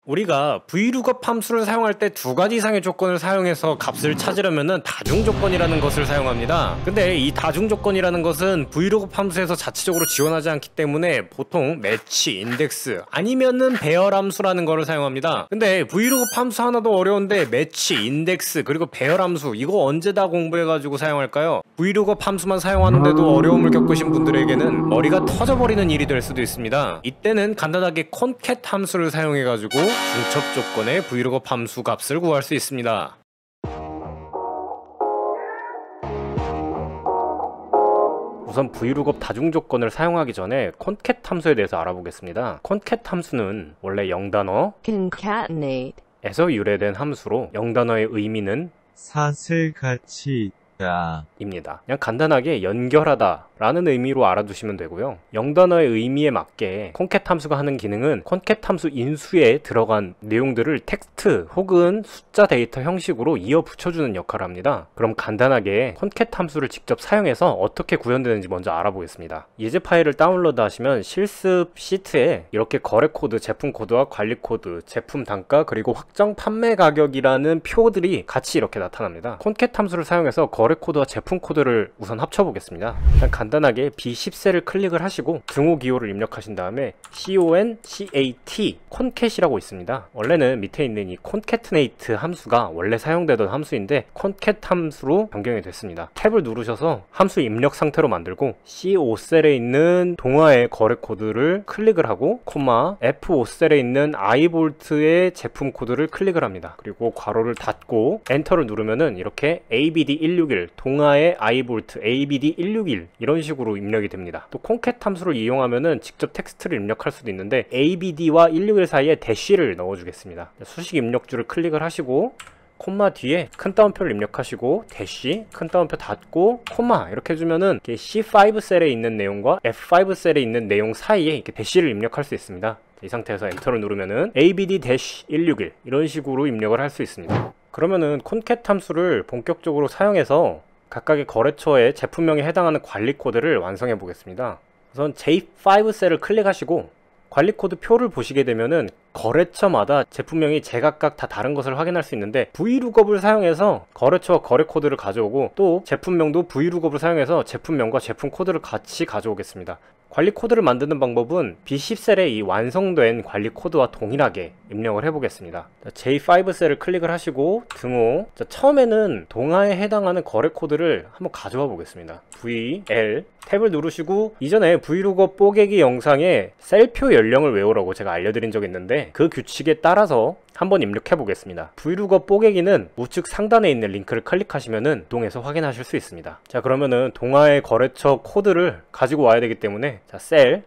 우리가 vlookup 함수를 사용할 때 두 가지 이상의 조건을 사용해서 값을 찾으려면은 다중 조건이라는 것을 사용합니다. 근데 이 다중 조건이라는 것은 vlookup 함수에서 자체적으로 지원하지 않기 때문에 보통 매치, 인덱스 아니면은 배열 함수라는 거를 사용합니다. 근데 vlookup 함수 하나도 어려운데 매치, 인덱스 그리고 배열 함수 이거 언제 다 공부해가지고 사용할까요? vlookup 함수만 사용하는데도 어려움을 겪으신 분들에게는 머리가 터져버리는 일이 될 수도 있습니다. 이때는 간단하게 concat 함수를 사용해가지고 중첩 조건의 vlookup 함수 값을 구할 수 있습니다. 우선 vlookup 다중 조건을 사용하기 전에 concat 함수에 대해서 알아보겠습니다. concat 함수는 원래 영단어 concatenate 에서 유래된 함수로 영단어의 의미는 사슬 같이 있다 입니다. 그냥 간단하게 연결하다 라는 의미로 알아두시면 되고요. 영단어의 의미에 맞게 concat 함수가 하는 기능은 concat 함수 인수에 들어간 내용들을 텍스트 혹은 숫자 데이터 형식으로 이어 붙여주는 역할을 합니다. 그럼 간단하게 concat 함수를 직접 사용해서 어떻게 구현되는지 먼저 알아보겠습니다. 예제 파일을 다운로드 하시면 실습 시트에 이렇게 거래 코드, 제품 코드와 관리 코드, 제품 단가 그리고 확정 판매 가격이라는 표들이 같이 이렇게 나타납니다. concat 함수를 사용해서 거래 코드와 제품 코드를 우선 합쳐보겠습니다. 일단 간단하게 B10셀을 클릭을 하시고 등호 기호를 입력하신 다음에 concat, concat이라고 있습니다. 원래는 밑에 있는 이 concatenate 함수가 원래 사용되던 함수인데 concat 함수로 변경이 됐습니다. 탭을 누르셔서 함수 입력 상태로 만들고 C5셀에 있는 동화의 거래 코드를 클릭을 하고 콤마 F5셀에 있는 i볼트의 제품 코드를 클릭을 합니다. 그리고 괄호를 닫고 엔터를 누르면은 이렇게 ABD161 동화의 i볼트 ABD161 이런 식으로 입력이 됩니다. 또 concat 함수를 이용하면은 직접 텍스트를 입력할 수도 있는데 ABD와 161 사이에 대쉬를 넣어주겠습니다. 수식 입력줄을 클릭을 하시고 콤마 뒤에 큰 따옴표를 입력하시고 대쉬 큰 따옴표 닫고 콤마 이렇게 해주면은 C5 셀에 있는 내용과 F5 셀에 있는 내용 사이에 이렇게 대쉬를 입력할 수 있습니다. 이 상태에서 엔터를 누르면은 ABD-161 이런 식으로 입력을 할 수 있습니다. 그러면은 concat 함수를 본격적으로 사용해서 각각의 거래처의 제품명에 해당하는 관리 코드를 완성해 보겠습니다. 우선 J5 셀을 클릭하시고 관리 코드 표를 보시게 되면은 거래처마다 제품명이 제각각 다 다른 것을 확인할 수 있는데 vlookup을 사용해서 거래처와 거래 코드를 가져오고 또 제품명도 vlookup을 사용해서 제품명과 제품 코드를 같이 가져오겠습니다. 관리 코드를 만드는 방법은 B10셀에 이 완성된 관리 코드와 동일하게 입력을 해보겠습니다. J5 셀을 클릭을 하시고 등호 처음에는 동화에 해당하는 거래 코드를 한번 가져와 보겠습니다. VL 탭을 누르시고 이전에 vlookup 뽀개기 영상에 셀표 연령을 외우라고 제가 알려드린 적이 있는데 그 규칙에 따라서 한번 입력해 보겠습니다. vlookup 뽀개기는 우측 상단에 있는 링크를 클릭하시면은 동에서 확인하실 수 있습니다. 자 그러면은 동화의 거래처 코드를 가지고 와야 되기 때문에 자 셀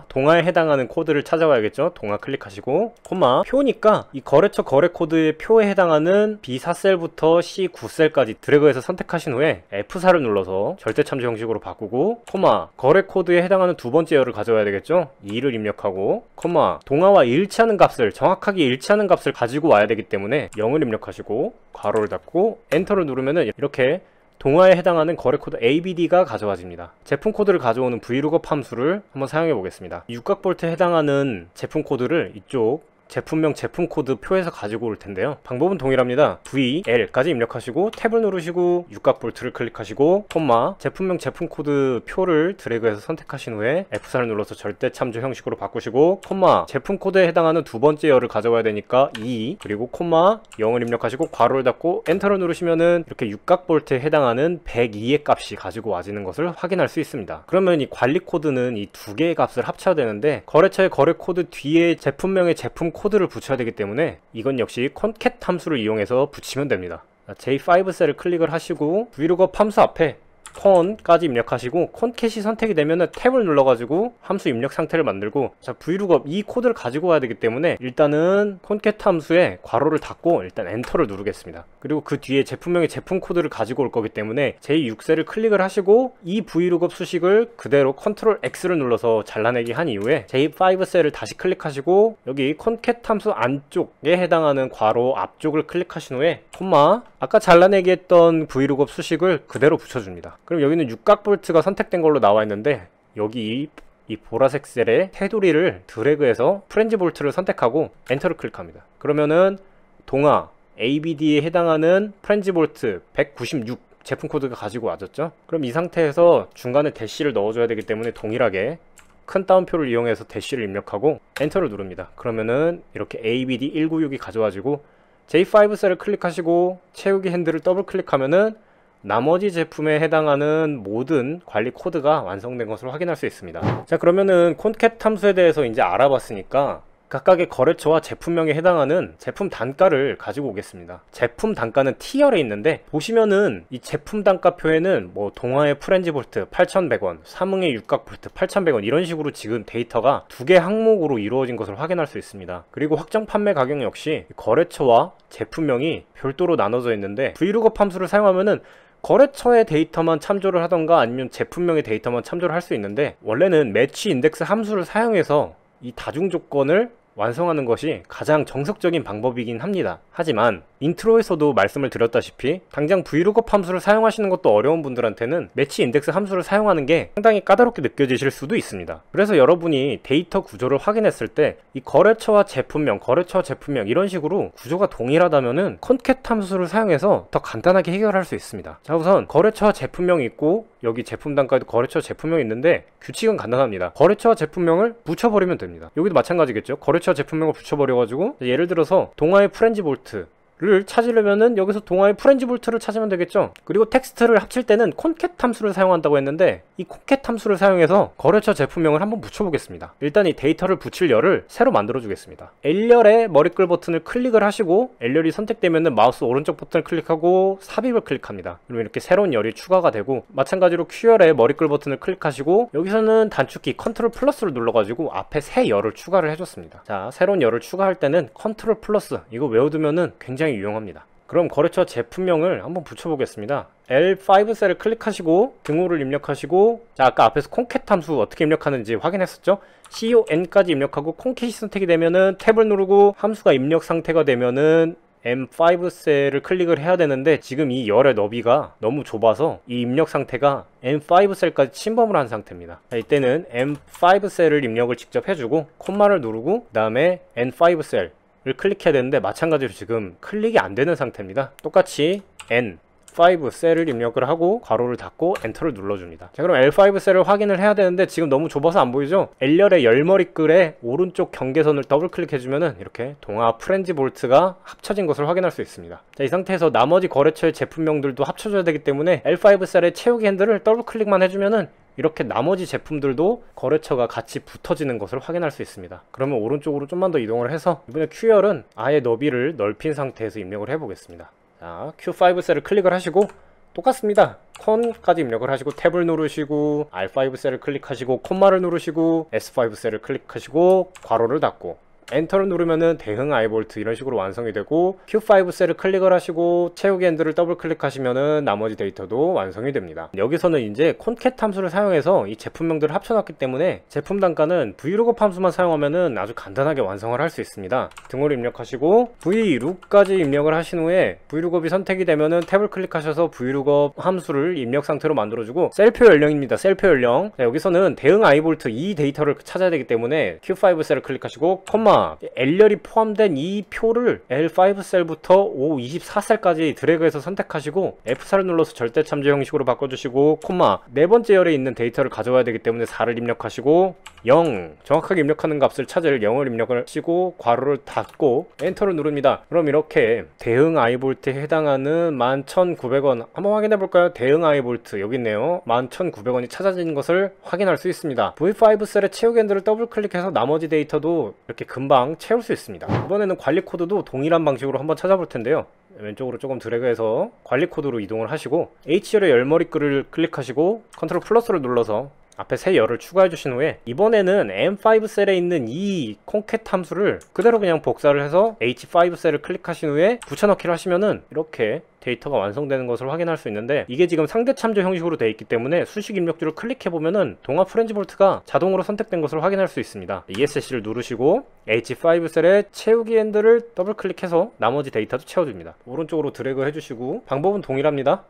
동화에 해당하는 코드를 찾아와야겠죠. 동화 클릭하시고 콤마 표니까 이 거래처 거래 코드의 표에 해당하는 B4셀부터 C9셀까지 드래그해서 선택하신 후에 F4를 눌러서 절대 참조 형식으로 바꾸고 콤마 거래 코드에 해당하는 두 번째 열을 가져와야 되겠죠. 2를 입력하고 콤마 동화와 일치하는 값을 정확하게 일치하는 값을 가지고 와야 되기 때문에 0을 입력하시고 괄호를 닫고 엔터를 누르면은 이렇게 동화에 해당하는 거래 코드 ABD가 가져와집니다. 제품 코드를 가져오는 vlookup 함수를 한번 사용해 보겠습니다. 육각볼트에 해당하는 제품 코드를 이쪽 제품명 제품 코드 표에서 가지고 올 텐데요. 방법은 동일합니다. VL까지 입력하시고 탭을 누르시고 육각 볼트를 클릭하시고 콤마 제품명 제품 코드 표를 드래그해서 선택하신 후에 F4를 눌러서 절대 참조 형식으로 바꾸시고 콤마 제품 코드에 해당하는 두 번째 열을 가져와야 되니까 2 그리고 콤마 0을 입력하시고 괄호를 닫고 엔터를 누르시면은 이렇게 육각 볼트에 해당하는 102의 값이 가지고 와지는 것을 확인할 수 있습니다. 그러면 이 관리 코드는 이 두 개의 값을 합쳐야 되는데 거래처의 거래 코드 뒤에 제품명의 제품 코드를 붙여야 되기 때문에 이건 역시 concat 함수를 이용해서 붙이면 됩니다. J5 셀을 클릭을 하시고 vlookup 함수 앞에 con까지 입력하시고 concat이 선택이 되면은 탭을 눌러가지고 함수 입력 상태를 만들고 자 vlookup 이 코드를 가지고 와야 되기 때문에 일단은 concat 함수에 괄호를 닫고 일단 엔터를 누르겠습니다. 그리고 그 뒤에 제품명의 제품 코드를 가지고 올 거기 때문에 J6셀을 클릭을 하시고 이 vlookup 수식을 그대로 Ctrl X를 눌러서 잘라내기 한 이후에 J5 셀을 다시 클릭하시고 여기 concat 함수 안쪽에 해당하는 괄호 앞쪽을 클릭하신 후에 콤마 아까 잘라내기 했던 vlookup 수식을 그대로 붙여줍니다. 그럼 여기는 육각 볼트가 선택된 걸로 나와 있는데 여기 이 보라색 셀의 테두리를 드래그해서 프렌즈 볼트를 선택하고 엔터를 클릭합니다. 그러면은 동화 ABD에 해당하는 프렌즈 볼트 196 제품 코드가 가지고 와졌죠. 그럼 이 상태에서 중간에 대시를 넣어줘야 되기 때문에 동일하게 큰 따옴표를 이용해서 대시를 입력하고 엔터를 누릅니다. 그러면은 이렇게 ABD 196이 가져와지고 J5 셀을 클릭하시고 채우기 핸들을 더블 클릭하면은 나머지 제품에 해당하는 모든 관리 코드가 완성된 것을 확인할 수 있습니다. 자, 그러면은 콘캣 함수에 대해서 이제 알아봤으니까 각각의 거래처와 제품명에 해당하는 제품 단가를 가지고 오겠습니다. 제품 단가는 T열에 있는데 보시면은 이 제품 단가표에는 뭐 동화의 프렌즈 볼트 8,100원, 삼흥의 육각 볼트 8,100원 이런 식으로 지금 데이터가 두 개 항목으로 이루어진 것을 확인할 수 있습니다. 그리고 확정 판매 가격 역시 거래처와 제품명이 별도로 나눠져 있는데 VLOOKUP 함수를 사용하면은 거래처의 데이터만 참조를 하던가 아니면 제품명의 데이터만 참조를 할 수 있는데 원래는 매치 인덱스 함수를 사용해서 이 다중 조건을 완성하는 것이 가장 정석적인 방법이긴 합니다. 하지만 인트로에서도 말씀을 드렸다시피 당장 VLOOKUP 함수를 사용하시는 것도 어려운 분들한테는 매치 인덱스 함수를 사용하는 게 상당히 까다롭게 느껴지실 수도 있습니다. 그래서 여러분이 데이터 구조를 확인했을 때 이 거래처와 제품명, 거래처와 제품명 이런 식으로 구조가 동일하다면은 콘캣 함수를 사용해서 더 간단하게 해결할 수 있습니다. 자, 우선 거래처와 제품명이 있고 여기 제품 단가에도 거래처와 제품명이 있는데 규칙은 간단합니다. 거래처와 제품명을 붙여버리면 됩니다. 여기도 마찬가지겠죠. 거래처와 제품명을 붙여버려가지고 예를 들어서 동화의 프렌즈 볼트 를 찾으려면은 여기서 동화의 프렌즈 볼트를 찾으면 되겠죠. 그리고 텍스트를 합칠 때는 콘캣 함수를 사용한다고 했는데 이 콘캣 함수를 사용해서 거래처 제품명을 한번 붙여보겠습니다. 일단 이 데이터를 붙일 열을 새로 만들어 주겠습니다. L열의 머리끌 버튼을 클릭을 하시고 L열이 선택되면은 마우스 오른쪽 버튼을 클릭하고 삽입을 클릭합니다. 그러면 이렇게 새로운 열이 추가가 되고 마찬가지로 Q열의 머리끌 버튼을 클릭하시고 여기서는 단축키 컨트롤 플러스를 눌러가지고 앞에 새 열을 추가를 해줬습니다. 자, 새로운 열을 추가할 때는 컨트롤 플러스 이거 외워두면은 굉장히 유용합니다. 그럼 거래처 제품명을 한번 붙여보겠습니다. L5 셀을 클릭하시고 등호를 입력하시고 자, 아까 앞에서 콘캣 함수 어떻게 입력하는지 확인했었죠? CON까지 입력하고 콘캣이 선택이 되면은 탭을 누르고 함수가 입력 상태가 되면은 M5 셀을 클릭을 해야 되는데 지금 이 열의 너비가 너무 좁아서 이 입력 상태가 M5 셀까지 침범을 한 상태입니다. 자, 이때는 M5 셀을 입력을 직접 해주고 콤마를 누르고 그 다음에 N5 셀을 클릭해야 되는데 마찬가지로 지금 클릭이 안 되는 상태입니다. 똑같이 N5 셀을 입력을 하고 괄호를 닫고 엔터를 눌러줍니다. 자, 그럼 L5 셀을 확인을 해야 되는데 지금 너무 좁아서 안 보이죠? L열의 열머리글에 오른쪽 경계선을 더블 클릭해주면은 이렇게 동화 프렌즈 볼트가 합쳐진 것을 확인할 수 있습니다. 자, 이 상태에서 나머지 거래처의 제품명들도 합쳐줘야 되기 때문에 L5 셀의 채우기 핸들을 더블 클릭만 해주면은 이렇게 나머지 제품들도 거래처가 같이 붙어지는 것을 확인할 수 있습니다. 그러면 오른쪽으로 좀만 더 이동을 해서 이번에 Q열은 아예 너비를 넓힌 상태에서 입력을 해보겠습니다. 자, Q5 셀을 클릭을 하시고 똑같습니다. 콘까지 입력을 하시고 탭을 누르시고 R5 셀을 클릭하시고 콤마를 누르시고 S5 셀을 클릭하시고 괄호를 닫고 엔터를 누르면은 대응 아이볼트 이런 식으로 완성이 되고 Q5 셀을 클릭을 하시고 채우기 핸들을 더블 클릭하시면은 나머지 데이터도 완성이 됩니다. 여기서는 이제 콘캣 함수를 사용해서 이 제품명들을 합쳐놨기 때문에 제품 단가는 VLOOKUP 함수만 사용하면은 아주 간단하게 완성을 할 수 있습니다. 등호를 입력하시고 VLOOKUP까지 입력을 하신 후에 VLOOKUP이 선택이 되면은 탭을 클릭하셔서 VLOOKUP 함수를 입력 상태로 만들어주고 셀표 연령입니다. 셀표 연령. 자, 여기서는 대응 아이볼트 이 데이터를 찾아야 되기 때문에 Q5 셀을 클릭하시고 콤마 L열이 포함된 이 표를 L5 셀부터 O24셀까지 드래그해서 선택하시고 F4를 눌러서 절대 참조 형식으로 바꿔주시고 콤마 네 번째 열에 있는 데이터를 가져와야 되기 때문에 4를 입력하시고 0 정확하게 입력하는 값을 찾을 0을 입력을 하시고 괄호를 닫고 엔터를 누릅니다. 그럼 이렇게 대응 아이볼트에 해당하는 11,900원 한번 확인해 볼까요? 대응 아이볼트 여기 있네요. 11,900원이 찾아진 것을 확인할 수 있습니다. V5 셀의 채우기 핸들을 더블 클릭해서 나머지 데이터도 이렇게 금방 채울 수 있습니다. 이번에는 관리 코드도 동일한 방식으로 한번 찾아볼 텐데요. 왼쪽으로 조금 드래그해서 관리 코드로 이동을 하시고 H열의 열머리글을 클릭하시고 컨트롤 플러스를 눌러서 앞에 새 열을 추가해 주신 후에 이번에는 M5 셀에 있는 이 콘캣 함수를 그대로 그냥 복사를 해서 H5 셀을 클릭하신 후에 붙여넣기를 하시면은 이렇게 데이터가 완성되는 것을 확인할 수 있는데 이게 지금 상대 참조 형식으로 되어 있기 때문에 수식 입력줄을 클릭해 보면은 동화 프렌즈 볼트가 자동으로 선택된 것을 확인할 수 있습니다. ESC를 누르시고 H5 셀에 채우기 핸들을 더블 클릭해서 나머지 데이터도 채워줍니다. 오른쪽으로 드래그 해주시고 방법은 동일합니다.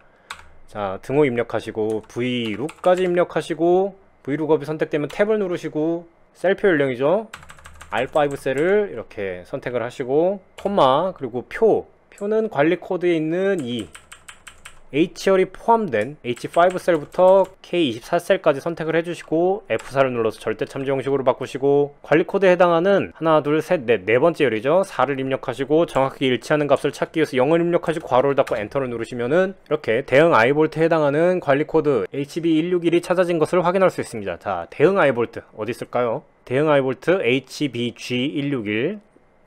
자, 등호 입력하시고 VLOOKUP까지 입력하시고 Vlookup 선택되면 탭을 누르시고 셀표 연령이죠. R5 셀을 이렇게 선택을 하시고 콤마 그리고 표는 관리 코드에 있는 이 H열이 포함된 H5 셀부터 K24 셀까지 선택을 해주시고 F4를 눌러서 절대 참조 형식으로 바꾸시고 관리 코드에 해당하는 하나 둘 셋 넷 네 번째 열이죠. 4를 입력하시고 정확하게 일치하는 값을 찾기 위해서 0을 입력하시고 괄호를 닫고 엔터를 누르시면은 이렇게 대응 i볼트에 해당하는 관리 코드 HB161이 찾아진 것을 확인할 수 있습니다. 자, 대응 i볼트 어디 있을까요? 대응 i볼트 HBG161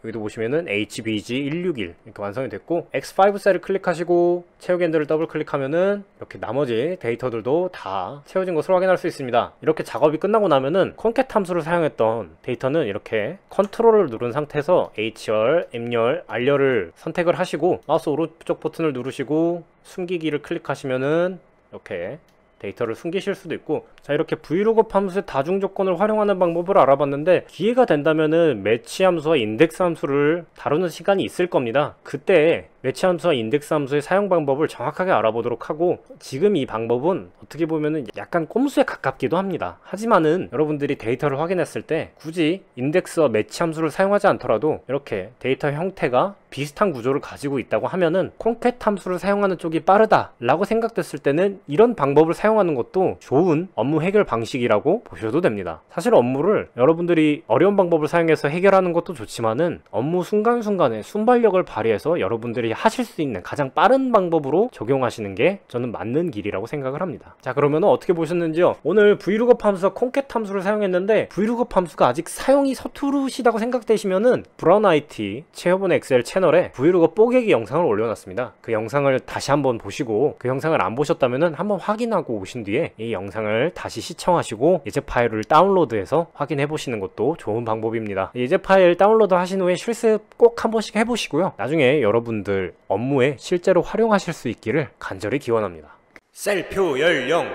여기도 보시면은 HBG161 이렇게 완성이 됐고 X5 셀을 클릭하시고 채우기 핸들을 더블 클릭하면은 이렇게 나머지 데이터들도 다 채워진 것을 확인할 수 있습니다. 이렇게 작업이 끝나고 나면은 콘캣 함수를 사용했던 데이터는 이렇게 컨트롤을 누른 상태에서 H열, M열, R열을 선택을 하시고 마우스 오른쪽 버튼을 누르시고 숨기기를 클릭하시면은 이렇게 데이터를 숨기실 수도 있고, 자, 이렇게 Vlookup 함수의 다중 조건을 활용하는 방법을 알아봤는데 기회가 된다면은 매치 함수와 인덱스 함수를 다루는 시간이 있을 겁니다. 그때 매치 함수와 인덱스 함수의 사용 방법을 정확하게 알아보도록 하고, 지금 이 방법은 어떻게 보면은 약간 꼼수에 가깝기도 합니다. 하지만은 여러분들이 데이터를 확인했을 때 굳이 인덱스와 매치 함수를 사용하지 않더라도 이렇게 데이터 형태가 비슷한 구조를 가지고 있다고 하면은 콘캣 함수를 사용하는 쪽이 빠르다 라고 생각됐을 때는 이런 방법을 사용하는 것도 좋은 업무 해결 방식이라고 보셔도 됩니다. 사실 업무를 여러분들이 어려운 방법을 사용해서 해결하는 것도 좋지만은 업무 순간순간에 순발력을 발휘해서 여러분들이 하실 수 있는 가장 빠른 방법으로 적용하시는 게 저는 맞는 길이라고 생각을 합니다. 자, 그러면 어떻게 보셨는지요? 오늘 Vlookup 함수와 콘캣 함수를 사용했는데 Vlookup 함수가 아직 사용이 서투르시다고 생각되시면은 브라운 IT 체험본 엑셀 채널에 Vlookup 뽀개기 영상을 올려놨습니다. 그 영상을 다시 한번 보시고, 그 영상을 안 보셨다면은 한번 확인하고 오신 뒤에 이 영상을 다시 시청하시고 예제 파일을 다운로드해서 확인해 보시는 것도 좋은 방법입니다. 예제 파일 다운로드 하신 후에 실습 꼭 한 번씩 해보시고요. 나중에 여러분들 업무에 실제로 활용하실 수 있기를 간절히 기원합니다. 셀표 연령.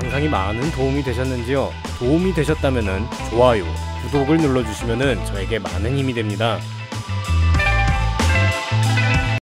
영상이 많은 도움이 되셨는지요? 도움이 되셨다면은 좋아요, 구독을 눌러주시면은 저에게 많은 힘이 됩니다.